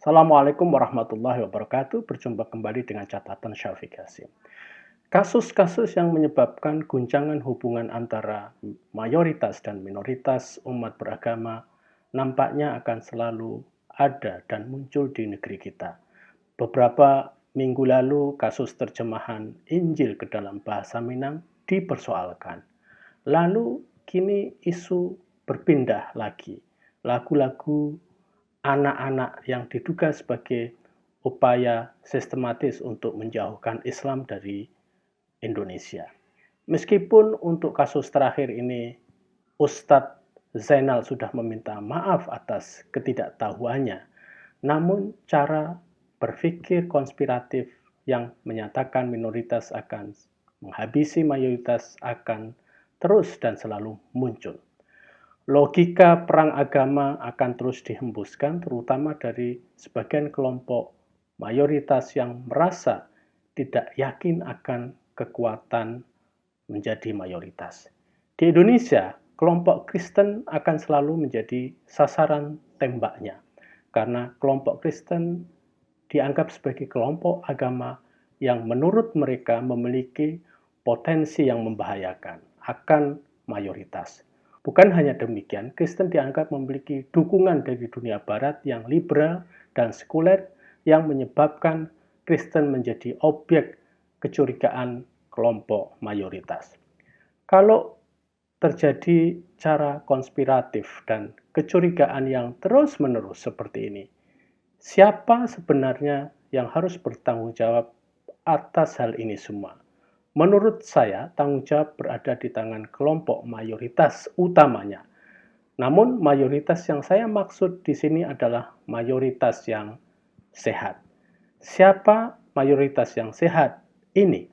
Assalamualaikum warahmatullahi wabarakatuh. Berjumpa kembali dengan catatan Syafiq Hasim. Kasus-kasus yang menyebabkan guncangan hubungan antara mayoritas dan minoritas umat beragama nampaknya akan selalu ada dan muncul di negeri kita. Beberapa minggu lalu, kasus terjemahan Injil ke dalam bahasa Minang dipersoalkan. Lalu, kini isu berpindah lagi. Lagu-lagu anak-anak yang diduga sebagai upaya sistematis untuk menjauhkan Islam dari Indonesia. Meskipun untuk kasus terakhir ini Ustadz Zainal sudah meminta maaf atas ketidaktahuannya, namun cara berpikir konspiratif yang menyatakan minoritas akan menghabisi mayoritas akan terus dan selalu muncul. Logika perang agama akan terus dihembuskan, terutama dari sebagian kelompok mayoritas yang merasa tidak yakin akan kekuatan menjadi mayoritas. Di Indonesia, kelompok Kristen akan selalu menjadi sasaran tembaknya, karena kelompok Kristen dianggap sebagai kelompok agama yang menurut mereka memiliki potensi yang membahayakan akan mayoritas. Bukan hanya demikian, Kristen dianggap memiliki dukungan dari dunia barat yang liberal dan sekuler yang menyebabkan Kristen menjadi objek kecurigaan kelompok mayoritas. Kalau terjadi cara konspiratif dan kecurigaan yang terus-menerus seperti ini, siapa sebenarnya yang harus bertanggung jawab atas hal ini semua? Menurut saya, tanggung jawab berada di tangan kelompok mayoritas utamanya. Namun, mayoritas yang saya maksud di sini adalah mayoritas yang sehat. Siapa mayoritas yang sehat ini?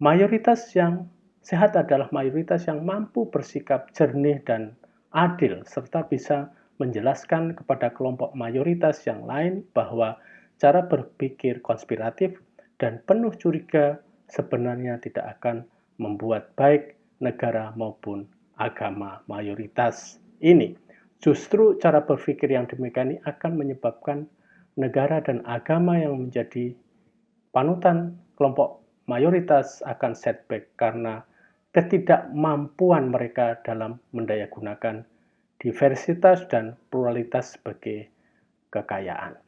Mayoritas yang sehat adalah mayoritas yang mampu bersikap jernih dan adil, serta bisa menjelaskan kepada kelompok mayoritas yang lain bahwa cara berpikir konspiratif dan penuh curiga sebenarnya tidak akan membuat baik negara maupun agama mayoritas ini. Justru cara berpikir yang demikian ini akan menyebabkan negara dan agama yang menjadi panutan kelompok mayoritas akan setback karena ketidakmampuan mereka dalam mendayagunakan diversitas dan pluralitas sebagai kekayaan.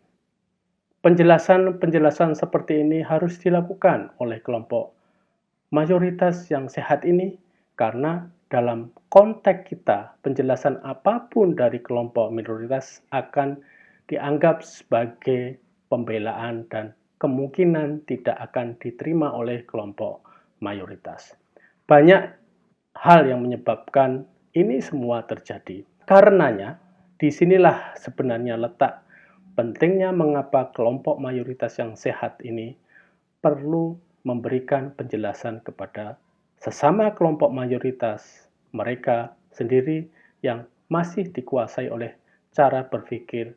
Penjelasan-penjelasan seperti ini harus dilakukan oleh kelompok mayoritas yang sehat ini karena dalam konteks kita, penjelasan apapun dari kelompok minoritas akan dianggap sebagai pembelaan dan kemungkinan tidak akan diterima oleh kelompok mayoritas. Banyak hal yang menyebabkan ini semua terjadi. Karenanya, disinilah sebenarnya letak pentingnya mengapa kelompok mayoritas yang sehat ini perlu memberikan penjelasan kepada sesama kelompok mayoritas mereka sendiri yang masih dikuasai oleh cara berpikir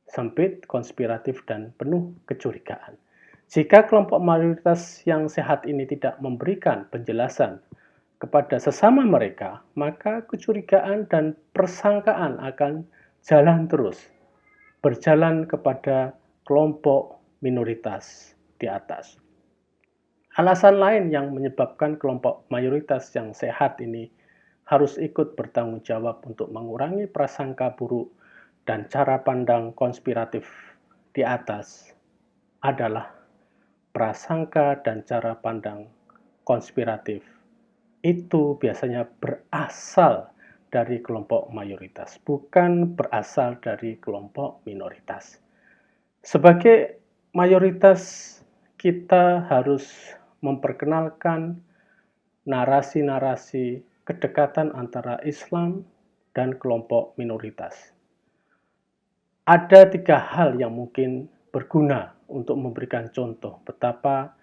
sempit, konspiratif, dan penuh kecurigaan. Jika kelompok mayoritas yang sehat ini tidak memberikan penjelasan kepada sesama mereka, maka kecurigaan dan persangkaan akan jalan terus, berjalan kepada kelompok minoritas di atas. Alasan lain yang menyebabkan kelompok mayoritas yang sehat ini harus ikut bertanggung jawab untuk mengurangi prasangka buruk dan cara pandang konspiratif di atas adalah prasangka dan cara pandang konspiratif itu biasanya berasal dari kelompok mayoritas, bukan berasal dari kelompok minoritas. Sebagai mayoritas, kita harus memperkenalkan narasi-narasi kedekatan antara Islam dan kelompok minoritas. Ada 3 hal yang mungkin berguna untuk memberikan contoh betapa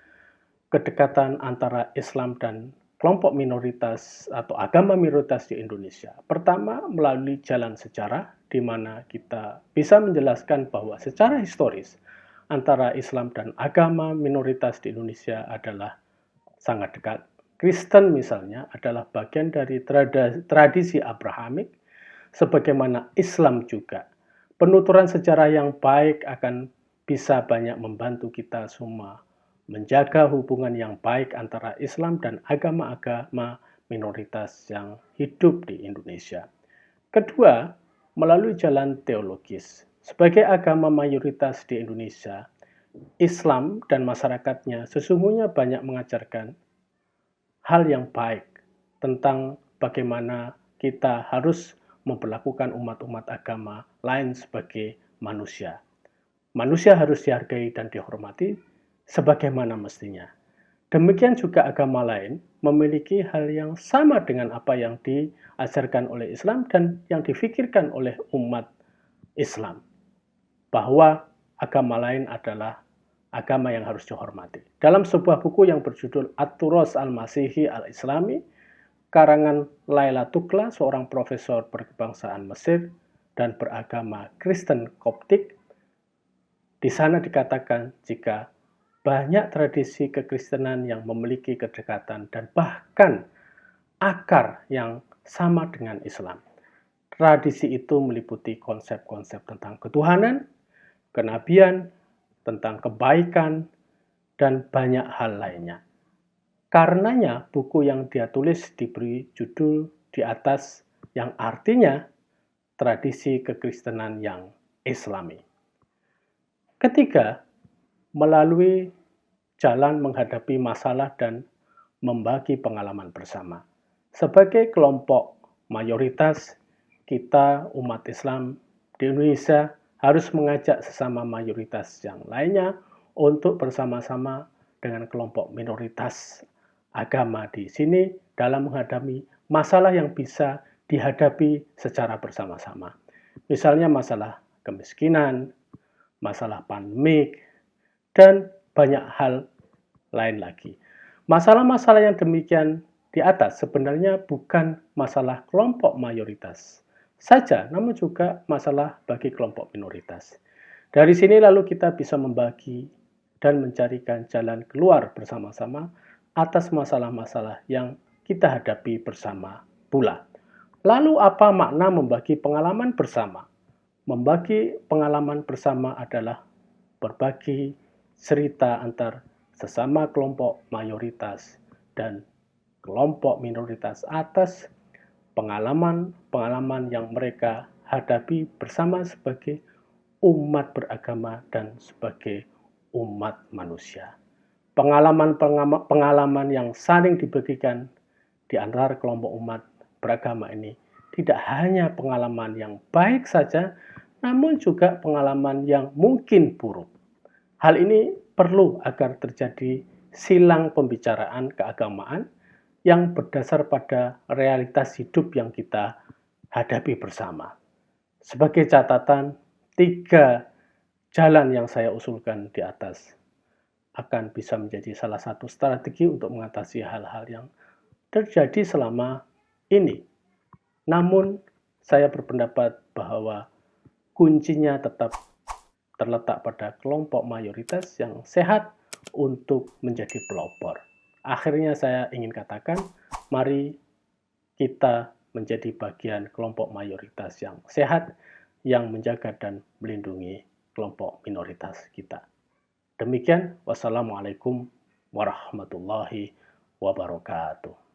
kedekatan antara Islam dan kelompok minoritas atau agama minoritas di Indonesia. Pertama, melalui jalan sejarah, di mana kita bisa menjelaskan bahwa secara historis antara Islam dan agama minoritas di Indonesia adalah sangat dekat. Kristen misalnya adalah bagian dari tradisi Abrahamik, sebagaimana Islam juga Penuturan sejarah yang baik akan bisa banyak membantu kita semua menjaga hubungan yang baik antara Islam dan agama-agama minoritas yang hidup di Indonesia. Kedua, melalui jalan teologis. Sebagai agama mayoritas di Indonesia, Islam dan masyarakatnya sesungguhnya banyak mengajarkan hal yang baik tentang bagaimana kita harus memperlakukan umat-umat agama lain sebagai manusia. Manusia harus dihargai dan dihormati sebagaimana mestinya. Demikian juga agama lain memiliki hal yang sama dengan apa yang diajarkan oleh Islam dan yang difikirkan oleh umat Islam, bahwa agama lain adalah agama yang harus dihormati. Dalam sebuah buku yang berjudul At-Turas Al-Masihi Al-Islami, karangan Laila Tukla, seorang profesor berkebangsaan Mesir dan beragama Kristen Koptik, di sana dikatakan jika banyak tradisi kekristenan yang memiliki kedekatan dan bahkan akar yang sama dengan Islam. Tradisi itu meliputi konsep-konsep tentang ketuhanan, kenabian, tentang kebaikan, dan banyak hal lainnya. Karenanya buku yang dia tulis diberi judul di atas yang artinya tradisi kekristenan yang Islami. Ketiga, melalui jalan menghadapi masalah dan membagi pengalaman bersama. Sebagai kelompok mayoritas, kita umat Islam di Indonesia harus mengajak sesama mayoritas yang lainnya untuk bersama-sama dengan kelompok minoritas agama di sini dalam menghadapi masalah yang bisa dihadapi secara bersama-sama. Misalnya masalah kemiskinan, masalah pandemik, dan banyak hal lain lagi. Masalah-masalah yang demikian di atas sebenarnya bukan masalah kelompok mayoritas saja, namun juga masalah bagi kelompok minoritas. Dari sini lalu kita bisa membagi dan mencarikan jalan keluar bersama-sama atas masalah-masalah yang kita hadapi bersama pula. Lalu apa makna membagi pengalaman bersama? Membagi pengalaman bersama adalah berbagi cerita antar sesama kelompok mayoritas dan kelompok minoritas atas pengalaman-pengalaman yang mereka hadapi bersama sebagai umat beragama dan sebagai umat manusia. Pengalaman-pengalaman yang saling dibagikan di antara kelompok umat beragama ini tidak hanya pengalaman yang baik saja, namun juga pengalaman yang mungkin buruk. Hal ini perlu agar terjadi silang pembicaraan keagamaan yang berdasar pada realitas hidup yang kita hadapi bersama. Sebagai catatan, 3 jalan yang saya usulkan di atas akan bisa menjadi salah satu strategi untuk mengatasi hal-hal yang terjadi selama ini. Namun, saya berpendapat bahwa kuncinya tetap terletak pada kelompok mayoritas yang sehat untuk menjadi pelopor. Akhirnya saya ingin katakan, mari kita menjadi bagian kelompok mayoritas yang sehat, yang menjaga dan melindungi kelompok minoritas kita. Demikian, wassalamualaikum warahmatullahi wabarakatuh.